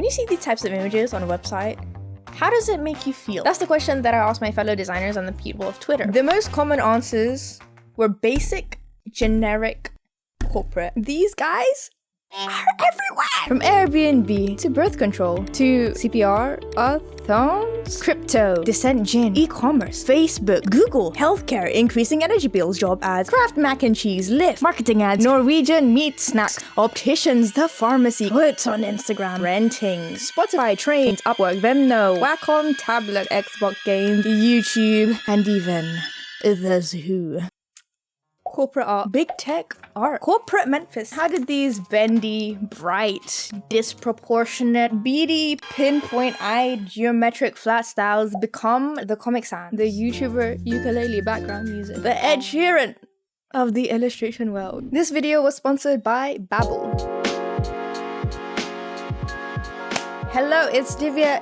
When you see these types of images on a website, how does it make you feel? That's the question that I asked my fellow designers and the people of Twitter. The most common answers were basic, generic, corporate. These guys are everywhere! From Airbnb to birth control to CPR, thumbs, crypto, Descent Gin, e-commerce, Facebook, Google, healthcare, increasing energy bills, job ads, Kraft mac and cheese, Lyft, marketing ads, Norwegian meat snacks, opticians, the pharmacy, quotes on Instagram, renting, Spotify, trains, Upwork, Venmo, Wacom, tablet, Xbox games, YouTube, and even the zoo. Corporate art, big tech art, corporate Memphis. How did these bendy, bright, disproportionate, beady, pinpoint-eyed, geometric flat styles become the Comic Sans, the YouTuber ukulele background music, the Ed Sheeran of the illustration world? This video was sponsored by Babbel. Hello, it's Divya.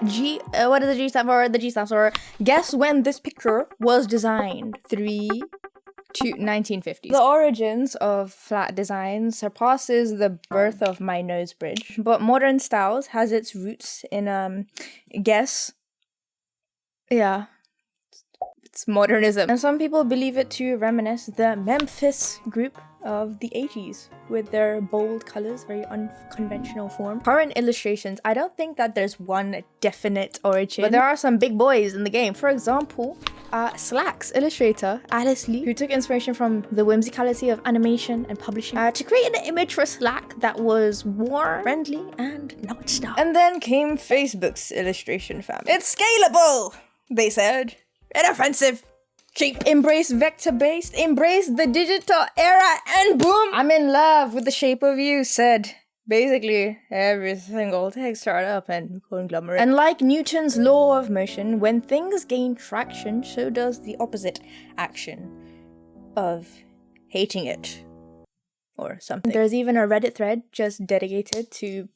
What does the G stand for? The G stands for, guess when this picture was designed? 1950s. The origins of flat design surpasses the birth of my nose bridge, but modern styles has its roots in it's modernism. And some people believe it to reminisce the Memphis group of the 80s with their bold colors, very unconventional form. Current illustrations, I don't think that there's one definite origin, but there are some big boys in the game. For example, Slack's illustrator, Alice Lee, who took inspiration from the whimsicality of animation and publishing to create an image for Slack that was warm, friendly, and not stuck. And then came Facebook's illustration family. It's scalable, they said. Inoffensive. Cheap. Embrace vector-based, embrace the digital era, and boom! I'm in love with the shape of you, said basically every single tech startup and conglomerate. And like Newton's law of motion, when things gain traction, so does the opposite action of hating it or something. There's even a Reddit thread just dedicated to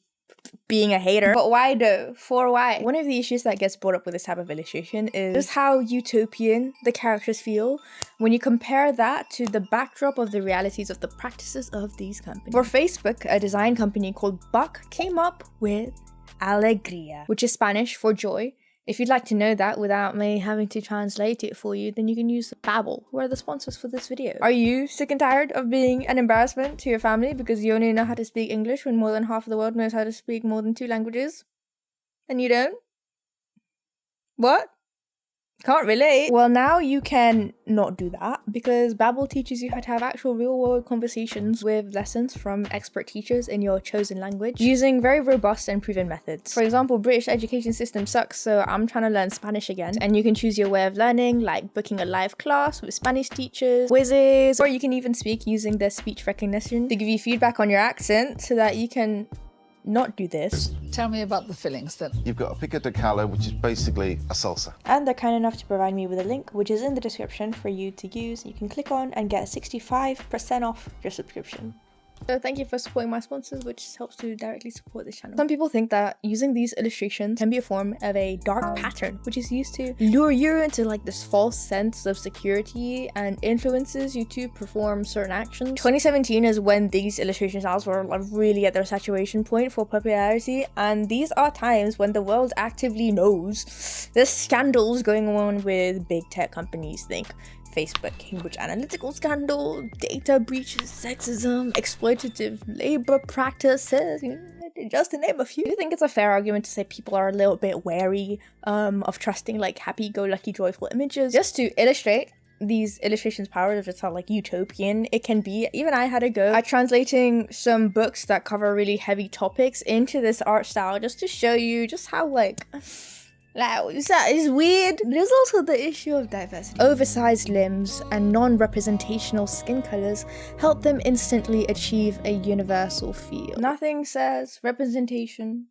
being a hater. But why though? For why? One of the issues that gets brought up with this type of illustration is just how utopian the characters feel when you compare that to the backdrop of the realities of the practices of these companies. For Facebook, a design company called Buck came up with Alegría, which is Spanish for joy. If you'd like to know that without me having to translate it for you, then you can use Babbel, who are the sponsors for this video. Are you sick and tired of being an embarrassment to your family because you only know how to speak English when more than half of the world knows how to speak more than 2 languages? And you don't? What? Can't relate. Well, now you can not do that because Babbel teaches you how to have actual real-world conversations with lessons from expert teachers in your chosen language using very robust and proven methods. For example, British education system sucks, so I'm trying to learn Spanish again. And you can choose your way of learning, like booking a live class with Spanish teachers, quizzes, or you can even speak using their speech recognition to give you feedback on your accent so that you can not do this. Tell me about the fillings then. You've got a pico de gallo, which is basically a salsa. And they're kind enough to provide me with a link, which is in the description for you to use. You can click on and get 65% off your subscription. So thank you for supporting my sponsors, which helps to directly support this channel. Some people think that using these illustrations can be a form of a dark pattern, which is used to lure you into like this false sense of security and influences you to perform certain actions. 2017 is when these illustration styles were like really at their saturation point for popularity, and these are times when the world actively knows there's scandals going on with big tech companies. Think Facebook, Cambridge Analytical scandal, data breaches, sexism, exploitative labor practices, just to name a few. I think it's a fair argument to say people are a little bit wary of trusting like happy-go-lucky, joyful images. Just to illustrate these illustrations' power, if it's how like utopian it can be. Even I had a go at translating some books that cover really heavy topics into this art style, just to show you just how like it's weird. There's also the issue of diversity. Oversized limbs and non-representational skin colors help them instantly achieve a universal feel. Nothing says representation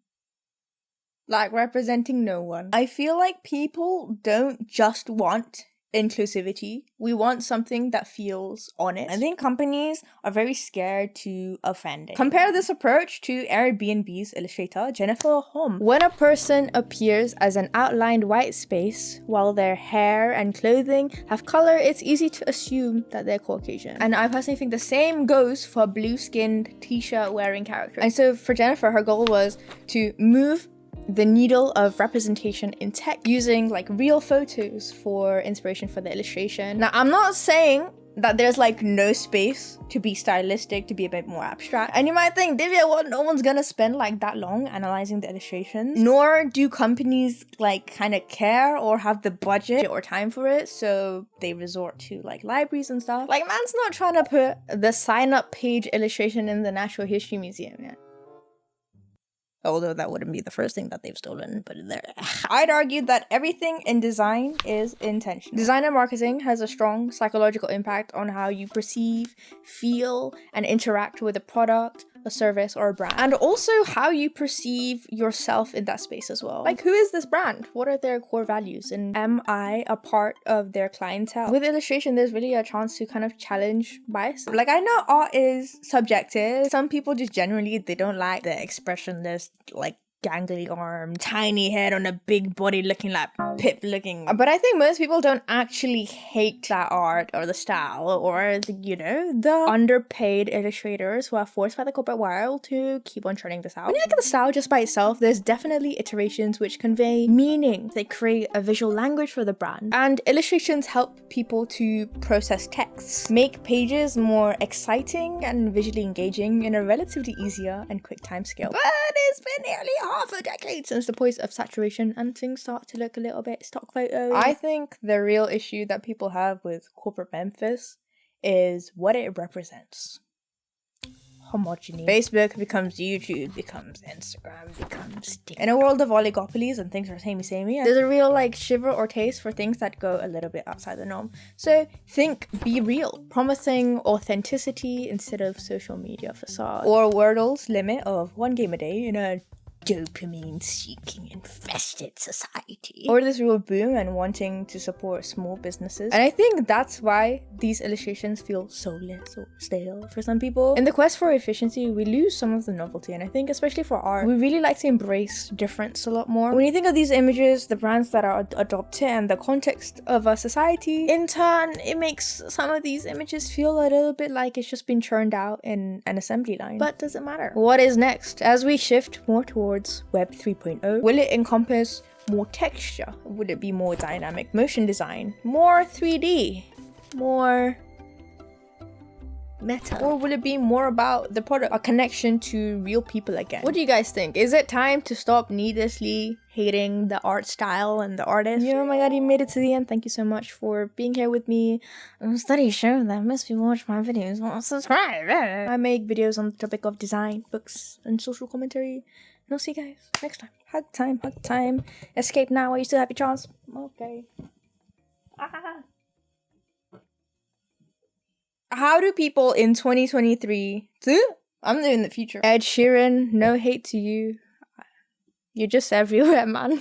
like representing no one. I feel like people don't just want inclusivity. We want something that feels honest. I think companies are very scared to offend it. Compare this approach to Airbnb's illustrator, Jennifer Hom. When a person appears as an outlined white space while their hair and clothing have color, it's easy to assume that they're Caucasian. And I personally think the same goes for blue-skinned t-shirt wearing characters. And so for Jennifer, her goal was to move the needle of representation in tech, using like real photos for inspiration for the illustration. Now, I'm not saying that there's like no space to be stylistic, to be a bit more abstract. And you might think, Divya, well, no one's gonna spend like that long analyzing the illustrations. Nor do companies like kind of care or have the budget or time for it, so they resort to like libraries and stuff. Like, man's not trying to put the sign-up page illustration in the Natural History Museum yet. Although that wouldn't be the first thing that they've stolen, but there. I'd argue that everything in design is intentional. Design and marketing has a strong psychological impact on how you perceive, feel, and interact with a product, a service, or a brand. And also how you perceive yourself in that space as well. Like, who is this brand? What are their core values? And am I a part of their clientele? With illustration, there's really a chance to kind of challenge bias. Like, I know art is subjective. Some people just generally, they don't like the expressionless, like, gangly arm, tiny head on a big body looking like Pip looking. But I think most people don't actually hate that art or the style or the, you know, the underpaid illustrators who are forced by the corporate world to keep on churning this out. When you look at the style just by itself, there's definitely iterations which convey meaning. They create a visual language for the brand. And illustrations help people to process texts, make pages more exciting and visually engaging in a relatively easier and quick time scale. But it's been nearly half a decade since the point of saturation and things start to look a little bit stock photo. I think the real issue that people have with corporate Memphis is what it represents. Homogeny. Facebook becomes YouTube, becomes Instagram, becomes TikTok. In a world of oligopolies and things are samey, there's a real like shiver or taste for things that go a little bit outside the norm. So think Be Real, promising authenticity instead of social media facade. Or Wordle's limit of 1 game a day in a dopamine-seeking, infested society. Or this real boom and wanting to support small businesses. And I think that's why these illustrations feel soulless or stale for some people. In the quest for efficiency, we lose some of the novelty, and I think especially for art, we really like to embrace difference a lot more. When you think of these images, the brands that are adopted, and the context of a society, in turn, it makes some of these images feel a little bit like it's just been churned out in an assembly line. But does it matter? What is next? As we shift more towards Web 3.0, will it encompass more texture? Would it be more dynamic motion design? More 3D? More meta? Or will it be more about the product, a connection to real people again? What do you guys think? Is it time to stop needlessly hating the art style and the artist? Oh my god, you made it to the end. Thank you so much for being here with me. Studies show that most people watch my videos won't subscribe. I make videos on the topic of design, books, and social commentary. And I'll see you guys next time. Hug time, hug time. Escape now while you still have your chance. Okay. How do people in 2023... I'm doing the future. Ed Sheeran, no hate to you. You're just everywhere, man.